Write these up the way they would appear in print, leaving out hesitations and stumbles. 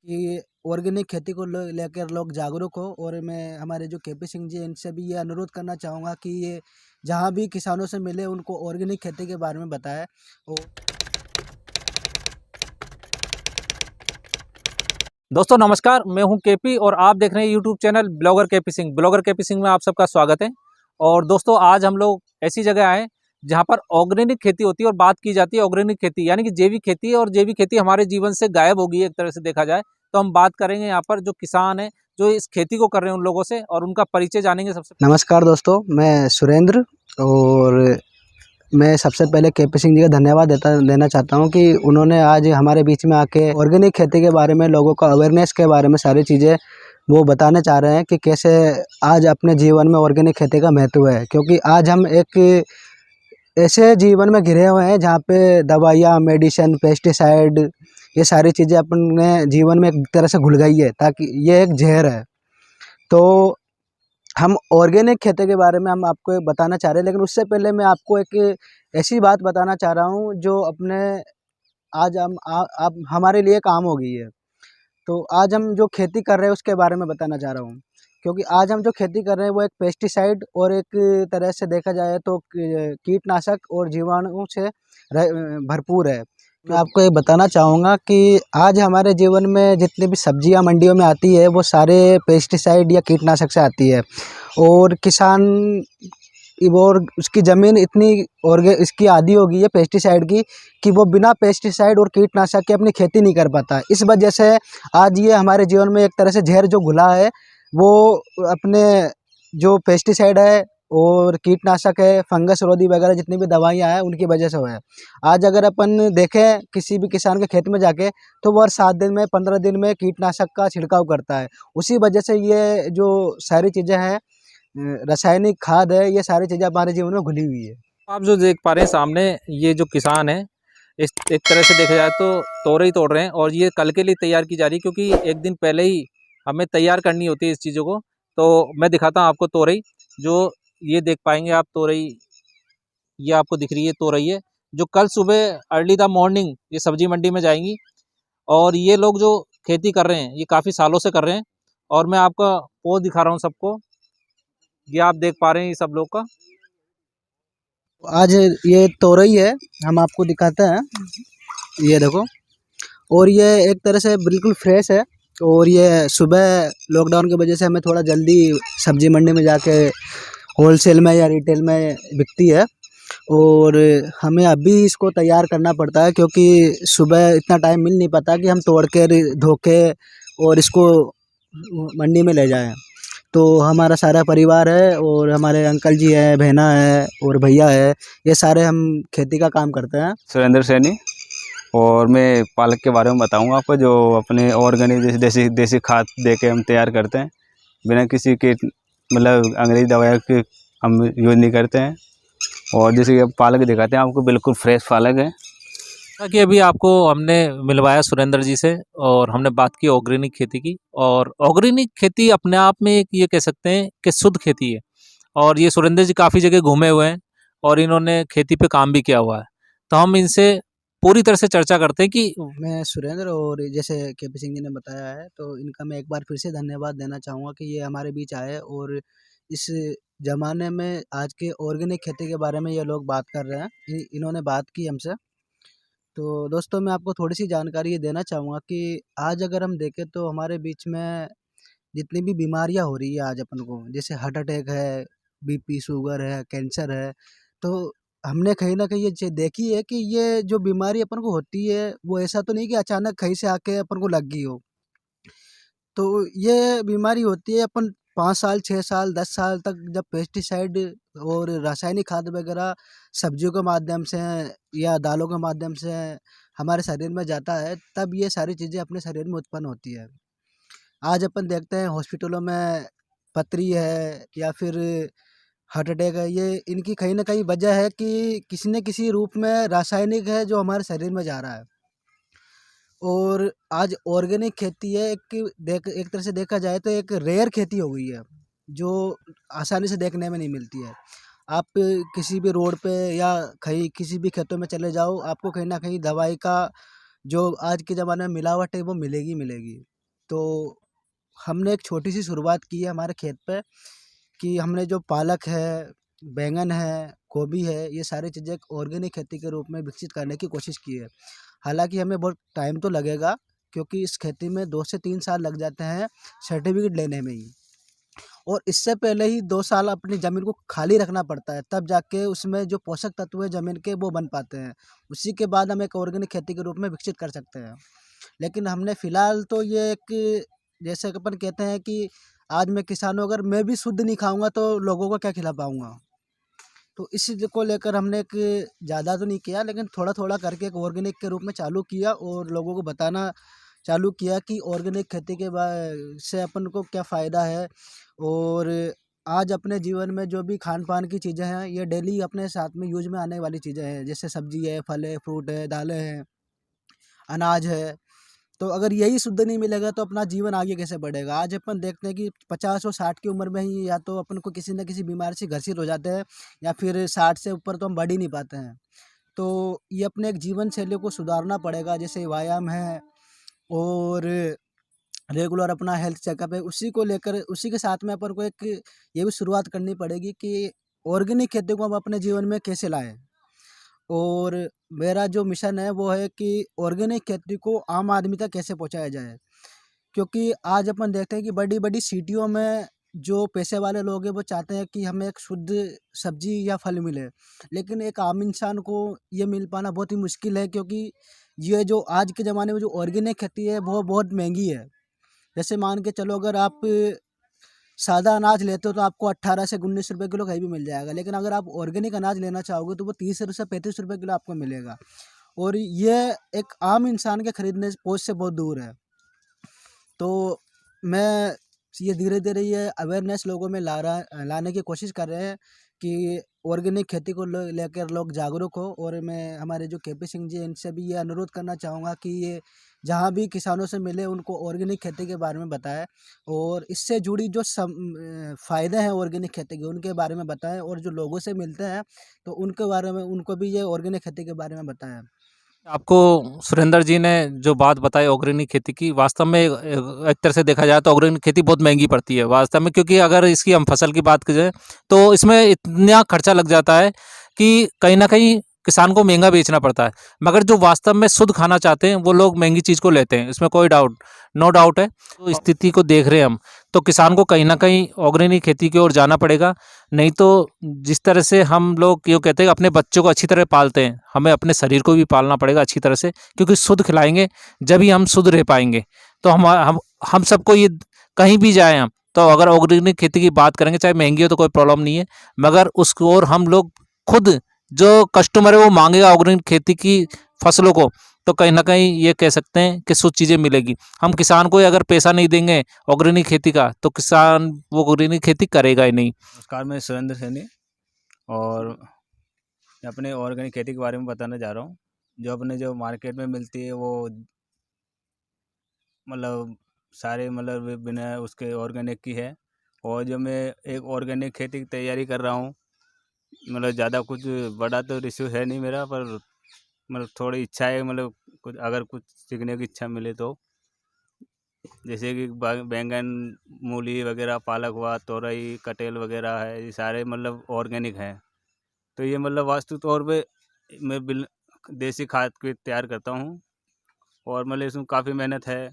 कि ऑर्गेनिक खेती को लेकर लोग जागरूक हो। और मैं हमारे जो केपी सिंह जी हैं इनसे भी ये अनुरोध करना चाहूँगा कि ये जहाँ भी किसानों से मिले उनको ऑर्गेनिक खेती के बारे में बताएं। और दोस्तों नमस्कार, मैं हूं केपी और आप देख रहे हैं YouTube channel blogger KP Singh. Blogger KP Singh में आप सबका स्वागत है। और दोस्तों आज हम लोग ऐसी जगह आए जहां पर ऑर्गेनिक खेती होती है और बात की जाती है ऑर्गेनिक खेती यानी कि जैविक खेती। और जैविक खेती हमारे जीवन से गायब हो गई है एक तरह से देखा जाए तो। हम बात करेंगे यहाँ पर जो किसान हैं जो इस खेती को कर रहे हैं उन लोगों से और उनका परिचय जानेंगे। सबसे नमस्कार दोस्तों, मैं सुरेंद्र। और मैं सबसे पहले केपी सिंह जी का धन्यवाद देना चाहता हूँ कि उन्होंने आज हमारे बीच में आके ऑर्गेनिक खेती के बारे में लोगों को अवेयरनेस के बारे में सारी चीज़ें वो बताने चाह रहे हैं कि कैसे आज अपने जीवन में ऑर्गेनिक खेती का महत्व है। क्योंकि आज हम एक ऐसे जीवन में घिरे हुए हैं जहाँ पे दवाइयाँ, मेडिसिन, पेस्टिसाइड, ये सारी चीज़ें अपने जीवन में एक तरह से घुल गई है, ताकि ये एक जहर है। तो हम ऑर्गेनिक खेती के बारे में हम आपको बताना चाह रहे हैं, लेकिन उससे पहले मैं आपको एक ऐसी बात बताना चाह रहा हूँ जो अपने आज हम आप हमारे लिए काम हो गई है। तो आज हम जो खेती कर रहे हैं उसके बारे में बताना चाह रहा हूँ। क्योंकि आज हम जो खेती कर रहे हैं वो एक पेस्टिसाइड और एक तरह से देखा जाए तो कीटनाशक और जीवाणु से भरपूर है। मैं आपको ये बताना चाहूँगा कि आज हमारे जीवन में जितनी भी सब्जियां मंडियों में आती है वो सारे पेस्टिसाइड या कीटनाशक से आती है। और किसान और उसकी ज़मीन इतनी इसकी आदी हो गई है पेस्टिसाइड की कि वो बिना पेस्टिसाइड और कीटनाशक के अपनी खेती नहीं कर पाता। इस वजह से आज ये हमारे जीवन में एक तरह से जहर जो घुला है वो अपने जो पेस्टिसाइड है और कीटनाशक है, फंगस रोधी वगैरह जितनी भी दवाइयाँ हैं उनकी वजह से हुआ है। आज अगर अपन देखें किसी भी किसान के खेत में जाके तो वो हर 7 दिन में 15 दिन में कीटनाशक का छिड़काव करता है। उसी वजह से ये जो सारी चीज़ें हैं, रासायनिक खाद है, ये सारी चीज़ें हमारे जीवन में घुली हुई है। आप जो देख पा रहे हैं सामने ये जो किसान है इस एक तरह से देखा जाए तो तोरई तोड़ रहे हैं और ये कल के लिए तैयार की जा रही है क्योंकि एक दिन पहले ही हमें तैयार करनी होती है इस चीज़ों को। तो मैं दिखाता हूँ आपको तोरई। जो ये देख पाएंगे आप तोरई, ये आपको दिख रही है तोरई है जो कल सुबह अर्ली द मॉर्निंग ये सब्जी मंडी में जाएंगी। और ये लोग जो खेती कर रहे हैं ये काफ़ी सालों से कर रहे हैं। और मैं आपका पोज दिखा रहा हूँ सबको, ये आप देख पा रहे हैं ये सब लोग का। आज ये तोरई है, हम आपको दिखाते हैं, ये देखो। और ये एक तरह से बिल्कुल फ्रेश है। और ये सुबह लॉकडाउन की वजह से हमें थोड़ा जल्दी सब्जी मंडी में जाके होलसेल में या रिटेल में बिकती है। और हमें अभी इसको तैयार करना पड़ता है क्योंकि सुबह इतना टाइम मिल नहीं पाता कि हम तोड़ के धो के और इसको मंडी में ले जाएं। तो हमारा सारा परिवार है और हमारे अंकल जी है, बहना है और भैया है, ये सारे हम खेती का काम करते हैं। सुरेंद्र सैनी। और मैं पालक के बारे में बताऊंगा आपको, जो अपने ऑर्गेनिक देसी देसी खाद दे के हम तैयार करते हैं, बिना किसी के मतलब अंग्रेजी दवाइयों के हम यूज़ नहीं करते हैं। और जैसे कि पालक दिखाते हैं आपको, बिल्कुल फ्रेश पालक है। कि अभी आपको हमने मिलवाया सुरेंद्र जी से और हमने बात की ऑर्गेनिक खेती की। और ऑर्गेनिक खेती अपने आप में एक ये कह सकते हैं कि शुद्ध खेती है। और ये सुरेंद्र जी काफ़ी जगह घूमे हुए हैं और इन्होंने खेती पे काम भी किया हुआ है। तो हम इनसे पूरी तरह से चर्चा करते हैं कि मैं सुरेंद्र, और जैसे केपी सिंह जी ने बताया है तो इनका मैं एक बार फिर से धन्यवाद देना चाहूँगा कि ये हमारे बीच आए और इस ज़माने में आज के ऑर्गेनिक खेती के बारे में ये लोग बात कर रहे हैं। इन्होंने बात की हमसे। तो दोस्तों मैं आपको थोड़ी सी जानकारी ये देना चाहूँगा कि आज अगर हम देखें तो हमारे बीच में जितनी भी बीमारियाँ हो रही है आज अपन को, जैसे हार्ट अटैक है, बीपी, शुगर है, कैंसर है, तो हमने कहीं न कहीं ये चीज़ देखी है कि ये जो बीमारी अपन को होती है वो ऐसा तो नहीं कि अचानक कहीं से आके अपन को लग गई हो। तो ये बीमारी होती है अपन 5 साल, 6 साल, 10 साल तक जब पेस्टिसाइड और रासायनिक खाद वगैरह सब्जियों के माध्यम से या दालों के माध्यम से हमारे शरीर में जाता है, तब ये सारी चीज़ें अपने शरीर में उत्पन्न होती है। आज अपन देखते हैं हॉस्पिटलों में पथरी है या फिर हार्ट अटैक है, ये इनकी कहीं न कहीं वजह है कि किसी न किसी रूप में रासायनिक है जो हमारे शरीर में जा रहा है। और आज ऑर्गेनिक खेती है एक तरह से देखा जाए तो एक रेयर खेती हो गई है, जो आसानी से देखने में नहीं मिलती है। आप किसी भी रोड पे या कहीं किसी भी खेतों में चले जाओ, आपको कहीं न कहीं दवाई का जो आज के ज़माने में मिलावट है वो मिलेगी ही मिलेगी। तो हमने एक छोटी सी शुरुआत की है हमारे खेत पे कि हमने जो पालक है, बैंगन है, गोभी है, ये सारी चीज़ें एक ऑर्गेनिक खेती के रूप में विकसित करने की कोशिश की है। हालाँकि हमें बहुत टाइम तो लगेगा क्योंकि इस खेती में 2 से 3 साल लग जाते हैं सर्टिफिकेट लेने में ही। और इससे पहले ही 2 साल अपनी ज़मीन को खाली रखना पड़ता है, तब जाके उसमें जो पोषक तत्व है ज़मीन के वो बन पाते हैं। उसी के बाद हम एक ऑर्गेनिक खेती के रूप में विकसित कर सकते हैं। लेकिन हमने फ़िलहाल तो ये एक जैसे कि अपन कहते हैं कि आज मैं किसान हूँ, अगर मैं भी शुद्ध नहीं खाऊँगा तो लोगों को क्या खिला पाऊँगा? तो इस चीज़ को लेकर हमने एक ज़्यादा तो नहीं किया लेकिन थोड़ा-थोड़ा करके एक ऑर्गेनिक के रूप में चालू किया और लोगों को बताना चालू किया कि ऑर्गेनिक खेती के से अपन को क्या फ़ायदा है। और आज अपने जीवन में जो भी खान-पान की चीज़ें हैं, ये डेली अपने साथ में यूज़ में आने वाली चीज़ें हैं। जैसे सब्ज़ी है, फल है, फ्रूट है, दालें हैं, अनाज है। तो अगर यही शुद्ध नहीं मिलेगा तो अपना जीवन आगे कैसे बढ़ेगा? आज अपन देखते हैं कि 50 और 60 की उम्र में ही या तो अपन को किसी न किसी बीमारी से ग्रसित हो जाते हैं या फिर 60 से ऊपर तो हम बढ़ ही नहीं पाते हैं। तो ये अपने एक जीवन शैली को सुधारना पड़ेगा, जैसे व्यायाम है और रेगुलर अपना हेल्थ चेकअप है, उसी को लेकर उसी के साथ में अपन को एक ये भी शुरुआत करनी पड़ेगी कि ऑर्गेनिक खेती को हम अपने जीवन में कैसे लाएँ? और मेरा जो मिशन है वो है कि ऑर्गेनिक खेती को आम आदमी तक कैसे पहुँचाया जाए। क्योंकि आज अपन देखते हैं कि बड़ी-बड़ी सिटियों में जो पैसे वाले लोग हैं वो चाहते हैं कि हमें एक शुद्ध सब्ज़ी या फल मिले। लेकिन एक आम इंसान को ये मिल पाना बहुत ही मुश्किल है क्योंकि ये जो आज के ज़माने में जो ऑर्गेनिक खेती है वो बहुत महँगी है। जैसे मान के चलो अगर आप सादा अनाज लेते हो तो आपको 18 से 19 रुपए किलो कहीं भी मिल जाएगा। लेकिन अगर आप ऑर्गेनिक अनाज लेना चाहोगे तो वो 30 से 35 रुपए किलो आपको मिलेगा। और ये एक आम इंसान के खरीदने पहुँच से बहुत दूर है। तो मैं ये धीरे-धीरे ये अवेयरनेस लोगों में लाने की कोशिश कर रहे हैं कि ऑर्गेनिक खेती को लेकर लोग जागरूक हो। और मैं हमारे जो केपी सिंह जी हैं इनसे भी ये अनुरोध करना चाहूँगा कि ये जहाँ भी किसानों से मिले उनको ऑर्गेनिक खेती के बारे में बताएँ और इससे जुड़ी जो फ़ायदे हैं ऑर्गेनिक खेती के उनके बारे में बताएँ। और जो लोगों से मिलते हैं तो उनके बारे में उनको भी ये ऑर्गेनिक खेती के बारे में बताएँ। आपको सुरेंद्र जी ने जो बात बताई ऑर्गेनिक खेती की, वास्तव में एक तरह से देखा जाए तो ऑर्गेनिक खेती बहुत महंगी पड़ती है वास्तव में, क्योंकि अगर इसकी हम फसल की बात करें तो इसमें इतना खर्चा लग जाता है कि कहीं ना कहीं किसान को महंगा बेचना पड़ता है। मगर जो वास्तव में शुद्ध खाना चाहते हैं वो लोग महंगी चीज़ को लेते हैं, इसमें कोई नो डाउट है। तो स्थिति को देख रहे हैं हम, तो किसान को कहीं ना कहीं ऑर्गेनिक खेती की ओर जाना पड़ेगा। नहीं तो जिस तरह से हम लोग यूँ कहते हैं अपने बच्चों को अच्छी तरह पालते हैं, हमें अपने शरीर को भी पालना पड़ेगा अच्छी तरह से, क्योंकि शुद्ध खिलाएंगे जब ही हम शुद्ध रह पाएंगे। तो हम सबको ये कहीं भी जाएं हम, तो अगर ऑर्गेनिक खेती की बात करेंगे चाहे महंगी हो तो कोई प्रॉब्लम नहीं है, मगर उसको और हम लोग खुद जो कस्टमर है वो मांगेगा ऑर्गेनिक खेती की फसलों को, तो कहीं ना कहीं ये कह सकते हैं कि शुद्ध चीज़ें मिलेगी। हम किसान को अगर पैसा नहीं देंगे ऑर्गेनिक खेती का तो किसान वो ऑर्गेनिक खेती करेगा ही नहीं। नमस्कार, मैं सुरेंद्र सैनी और मैं अपने ऑर्गेनिक खेती के बारे में बताना चाह रहा हूँ। जो अपने जो मार्केट में मिलती है वो मतलब सारे मतलब बिना उसके ऑर्गेनिक की है। और जो मैं एक ऑर्गेनिक खेती की तैयारी कर रहा हूँ, मतलब ज़्यादा कुछ बड़ा तो रिश्यू है नहीं मेरा, पर मतलब थोड़ी इच्छा है, मतलब कुछ अगर कुछ सीखने की इच्छा मिले तो, जैसे कि बैंगन, मूली वगैरह, पालक हुआ, तोरई, कटेल वगैरह है, ये सारे मतलब ऑर्गेनिक हैं। तो ये मतलब वास्तु तौर पे मैं देसी खाद को तैयार करता हूँ और मतलब इसमें काफ़ी मेहनत है,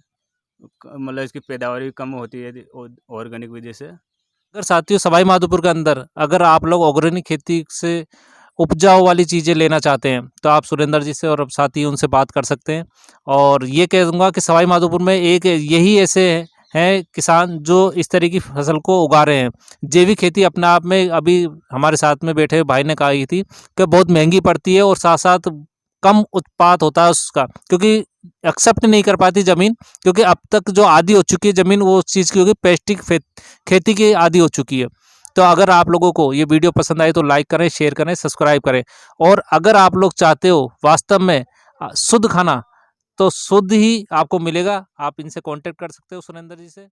मतलब इसकी पैदावार भी कम होती है ऑर्गेनिक वजह से। अगर साथियों सवाई माधोपुर के अंदर अगर आप लोग ऑर्गेनिक खेती से उपजाऊ वाली चीज़ें लेना चाहते हैं तो आप सुरेंद्र जी से और साथी उनसे बात कर सकते हैं। और ये कहूँगा कि सवाई माधोपुर में एक यही ऐसे हैं किसान जो इस तरह की फसल को उगा रहे हैं। जैविक खेती अपने आप में, अभी हमारे साथ में बैठे भाई ने कही थी कि बहुत महंगी पड़ती है और साथ साथ कम उत्पाद होता है उसका, क्योंकि एक्सेप्ट नहीं कर पाती ज़मीन, क्योंकि अब तक जो आदी हो चुकी है ज़मीन वो उस चीज़ की होगी, पेस्टिक खेती की आदी हो चुकी है। तो अगर आप लोगों को ये वीडियो पसंद आए तो लाइक करें, शेयर करें, सब्सक्राइब करें। और अगर आप लोग चाहते हो वास्तव में शुद्ध खाना, तो शुद्ध ही आपको मिलेगा। आप इनसे कांटेक्ट कर सकते हो सुरेंद्र जी से।